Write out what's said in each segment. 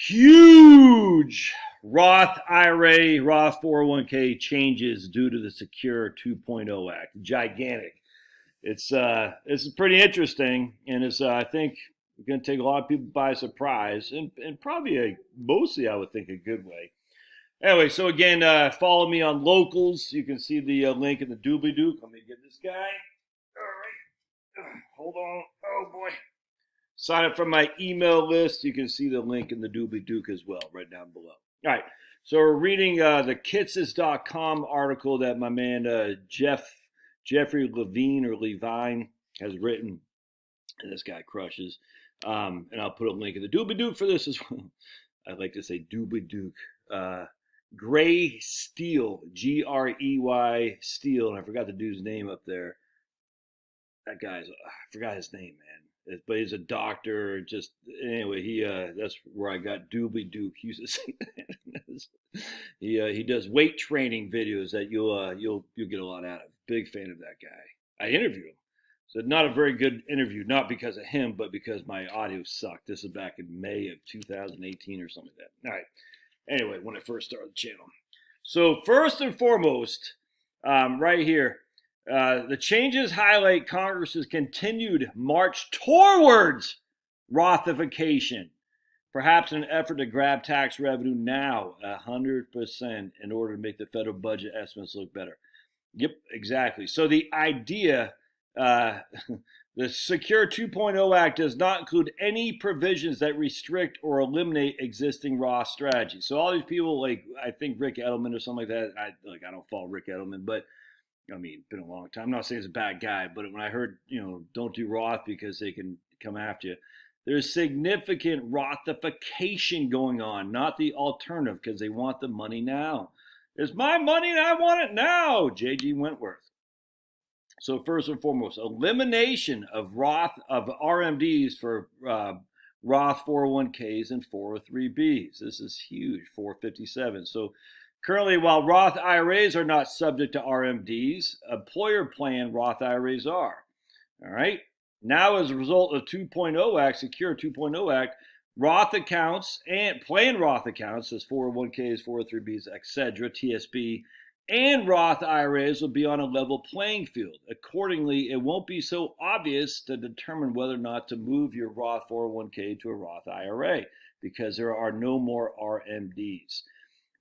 Huge Roth IRA, Roth 401k changes due to the Secure 2.0 Act. Gigantic. It's pretty interesting, and it's I think going to take a lot of people by surprise, and probably mostly I would think a good way. Anyway, so again, follow me on Locals. You can see the link in the doobly doo. Let me get this guy. All right, hold on. Oh boy. Sign up for my email list. You can see the link in the doobly doo as well, right down below. All right, so we're reading the Kitsis.com article that my man Jeffrey Levine or Levine has written. And this guy crushes. And I'll put a link in the doobly doo for this as well. I like to say doobly doo. Gray Steel, Grey Steel, and I forgot the dude's name up there. That guy's, I forgot his name, man. But he's a doctor. Just anyway, that's where I got doobly doo. He used to say that. He does weight training videos that you'll get a lot out of. Big fan of that guy. I interviewed him. So not a very good interview, not because of him, but because my audio sucked. This is back in May of 2018 or something like that. All right. Anyway, when I first started the channel. So first and foremost, right here, the changes highlight Congress's continued march towards Rothification, perhaps in an effort to grab tax revenue now 100% in order to make the federal budget estimates look better. Yep, exactly. So the idea... the Secure 2.0 Act does not include any provisions that restrict or eliminate existing Roth strategies. So all these people, like I think Rick Edelman or something like that. I don't follow Rick Edelman, but I mean, it's been a long time. I'm not saying he's a bad guy, but when I heard, don't do Roth because they can come after you, there's significant Rothification going on, not the alternative, because they want the money now. It's my money and I want it now. J.G. Wentworth. So first and foremost, elimination of RMDs for Roth 401ks and 403bs. This is huge, 457. So currently, while Roth IRAs are not subject to RMDs, employer plan Roth IRAs are. All right. Now, as a result of 2.0 Act, Secure 2.0 Act, Roth accounts and plan Roth accounts as 401ks, 403bs, etc., TSB, and Roth IRAs will be on a level playing field. Accordingly, it won't be so obvious to determine whether or not to move your Roth 401k to a Roth IRA because there are no more RMDs.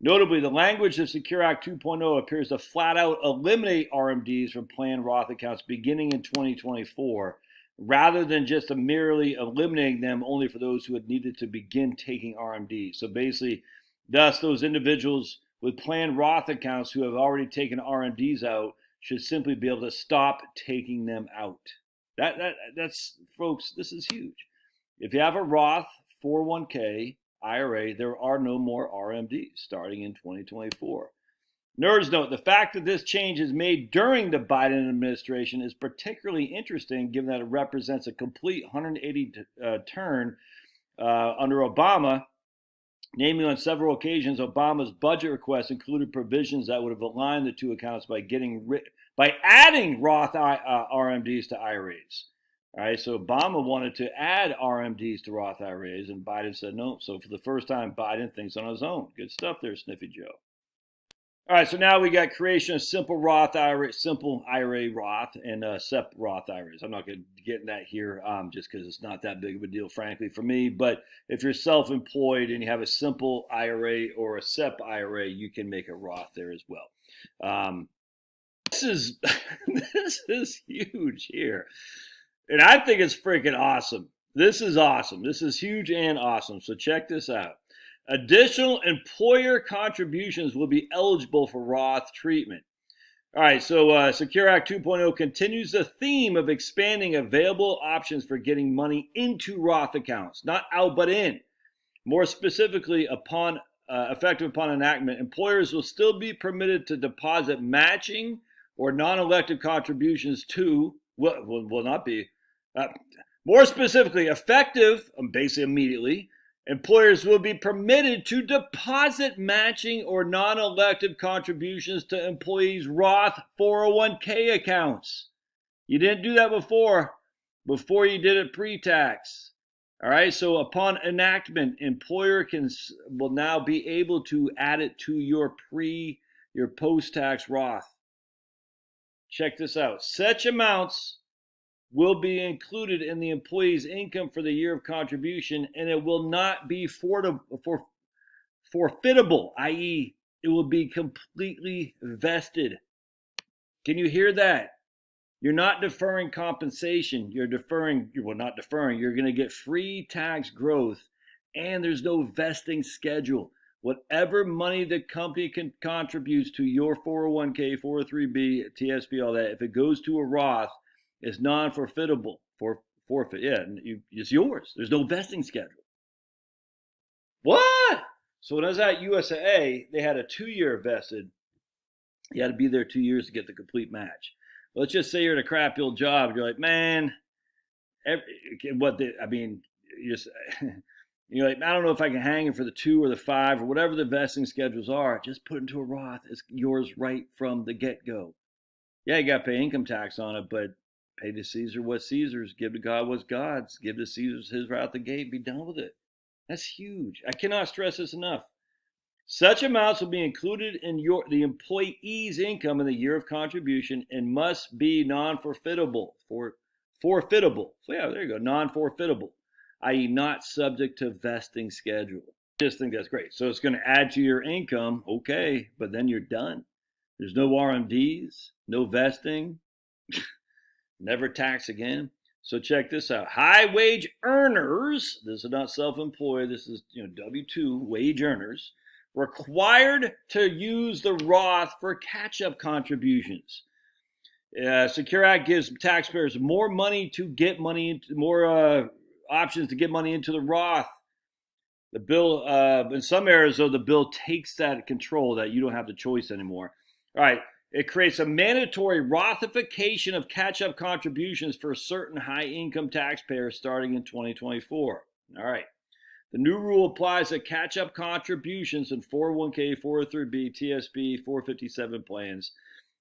Notably, the language of Secure Act 2.0 appears to flat out eliminate RMDs from planned Roth accounts beginning in 2024, rather than just merely eliminating them only for those who had needed to begin taking RMDs. So basically, thus those individuals with planned Roth accounts who have already taken RMDs out should simply be able to stop taking them out. That's folks, this is huge. If you have a Roth 401k IRA, there are no more RMDs starting in 2024. Nerds note, the fact that this change is made during the Biden administration is particularly interesting given that it represents a complete 180 turn under Obama. Namely, on several occasions, Obama's budget request included provisions that would have aligned the two accounts by adding Roth RMDs to IRAs. All right, so Obama wanted to add RMDs to Roth IRAs, and Biden said no. So for the first time, Biden thinks on his own. Good stuff there, Sniffy Joe. All right, so now we got creation of simple IRA Roth, and SEP Roth IRAs. I'm not going to get in that here just because it's not that big of a deal, frankly, for me. But if you're self-employed and you have a simple IRA or a SEP IRA, you can make a Roth there as well. This is huge here. And I think it's freaking awesome. This is awesome. This is huge and awesome. So check this out. Additional employer contributions will be eligible for Roth treatment. All right, so Secure Act 2.0 continues the theme of expanding available options for getting money into Roth accounts, not out but in. More specifically, effective upon enactment, employers will still be permitted to deposit matching or non-elective contributions to, will not be, more specifically, effective, basically immediately, employers will be permitted to deposit matching or non-elective contributions to employees' Roth 401k accounts. You didn't do that before you did it pre-tax. All right, so upon enactment, employer will now be able to add it to your post-tax Roth. Check this out. Such amounts will be included in the employee's income for the year of contribution, and it will not be forfeitable, i.e., it will be completely vested. Can you hear that? You're not deferring compensation. You're going to get free tax growth, and there's no vesting schedule. Whatever money the company contributes to your 401k, 403b, TSP, all that, if it goes to a Roth, it's non-forfeitable. Forfeit, yeah, it's yours. There's no vesting schedule. What? So when I was at USAA, they had a 2-year vested. You had to be there 2 years to get the complete match. Let's just say you're at a crappy old job. You're like, man, you're like, I don't know if I can hang it for the 2 or the 5 or whatever the vesting schedules are. Just put it into a Roth. It's yours right from the get-go. Yeah, you got to pay income tax on it, but pay to Caesar what's Caesar's. Give to God what's God's. Give to Caesar his right out the gate. Be done with it. That's huge. I cannot stress this enough. Such amounts will be included in the employee's income in the year of contribution and must be non-forfeitable. Forfeitable. So yeah, there you go. Non-forfeitable, i.e. not subject to vesting schedule. I just think that's great. So it's going to add to your income, okay, but then you're done. There's no RMDs, no vesting, never tax again. So check this out. High wage earners, this is not self-employed, this is W-2 wage earners, required to use the Roth for catch-up contributions. Secure Act gives taxpayers more money to get money into more options to get money into the Roth. The bill, in some areas, though, the bill takes that control that you don't have the choice anymore. All right, it creates a mandatory Rothification of catch-up contributions for certain high-income taxpayers starting in 2024. All right. The new rule applies to catch-up contributions in 401k, 403b, TSP, 457 plans,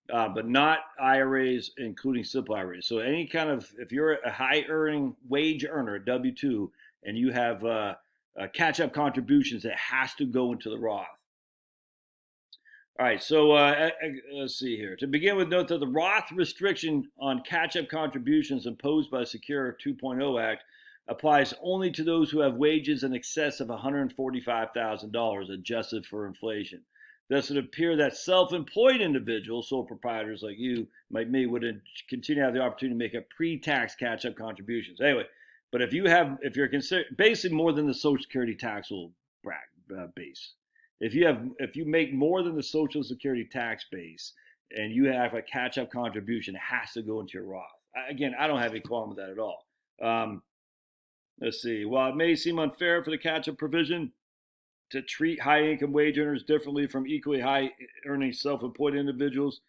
but not IRAs, including simple IRAs. So any kind of, if you're a high-earning wage earner, a W-2, and you have catch-up contributions, it has to go into the Roth. All right, so let's see here. To begin with, note that the Roth restriction on catch-up contributions imposed by the Secure 2.0 Act applies only to those who have wages in excess of $145,000 adjusted for inflation. Thus, it appears that self-employed individuals, sole proprietors like you, like me, would continue to have the opportunity to make a pre-tax catch-up contributions. Anyway, but if you're considered basically more than the Social Security taxable base, if you make more than the Social Security tax base and you have a catch-up contribution, it has to go into your Roth. Again, I don't have any qualm with that at all. Let's see. While it may seem unfair for the catch-up provision to treat high-income wage earners differently from equally high-earning self-employed individuals,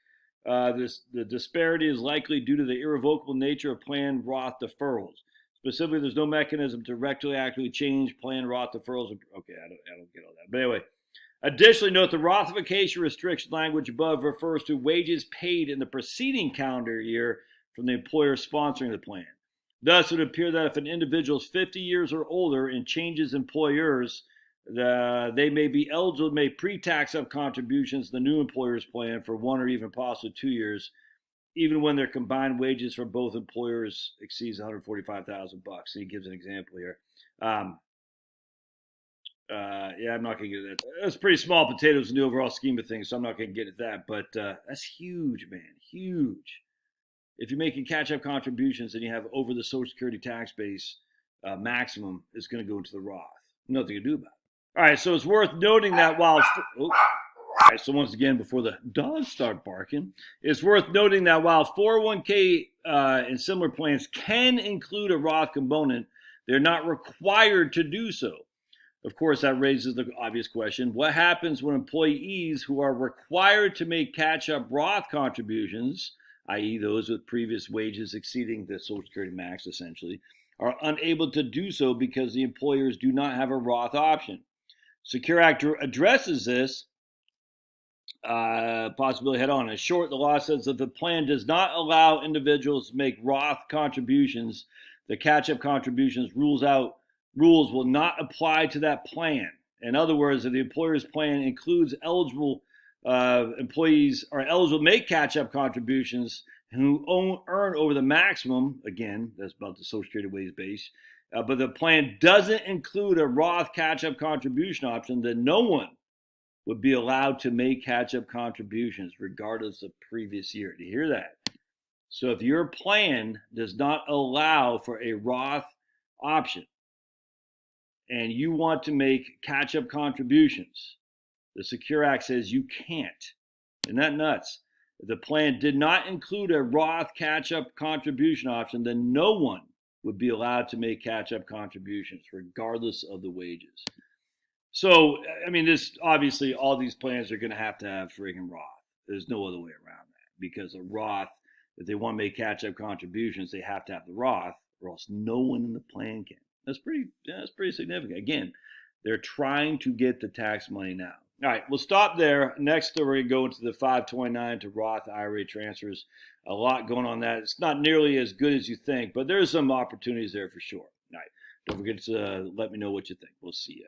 the disparity is likely due to the irrevocable nature of planned Roth deferrals. Specifically, there's no mechanism to retroactively change planned Roth deferrals. Okay, I don't get all that. But anyway, additionally, note the Rothification restriction language above refers to wages paid in the preceding calendar year from the employer sponsoring the plan. Thus, it would appear that if an individual is 50 years or older and changes employers, they may be eligible to make pre-tax up contributions to the new employer's plan for 1 or even possibly 2 years, even when their combined wages for both employers exceeds $145,000. He gives an example here. I'm not going to get into that. That's pretty small potatoes in the overall scheme of things, so I'm not going to get at that. But that's huge, man. Huge. If you're making catch-up contributions and you have over the Social Security tax base maximum, it's going to go into the Roth. Nothing to do about it. All right, so it's worth noting that while... all right, so once again, before the dogs start barking, it's worth noting that while 401k and similar plans can include a Roth component, they're not required to do so. Of course, that raises the obvious question, what happens when employees who are required to make catch-up Roth contributions, i.e. those with previous wages exceeding the Social Security max, essentially, are unable to do so because the employers do not have a Roth option? Secure Act addresses this possibility head on. In short, the law says that the plan does not allow individuals to make Roth contributions. The catch-up contributions rules out rules will not apply to that plan. In other words, if the employer's plan includes eligible employees are eligible to make catch-up contributions who earn over the maximum, again, that's about the Social Security wage base, but the plan doesn't include a Roth catch-up contribution option, then no one would be allowed to make catch-up contributions regardless of previous year. Do you hear that? So if your plan does not allow for a Roth option and you want to make catch-up contributions, the Secure Act says you can't. Isn't that nuts? If the plan did not include a Roth catch-up contribution option, then no one would be allowed to make catch-up contributions regardless of the wages. So, I mean, this obviously all these plans are going to have friggin' Roth. There's no other way around that, because a Roth, if they want to make catch-up contributions, they have to have the Roth, or else no one in the plan can. That's pretty significant. Again, they're trying to get the tax money now. All right, we'll stop there. Next, we're going to go into the 529 to Roth IRA transfers. A lot going on that. It's not nearly as good as you think, but there's some opportunities there for sure. All right, don't forget to let me know what you think. We'll see you.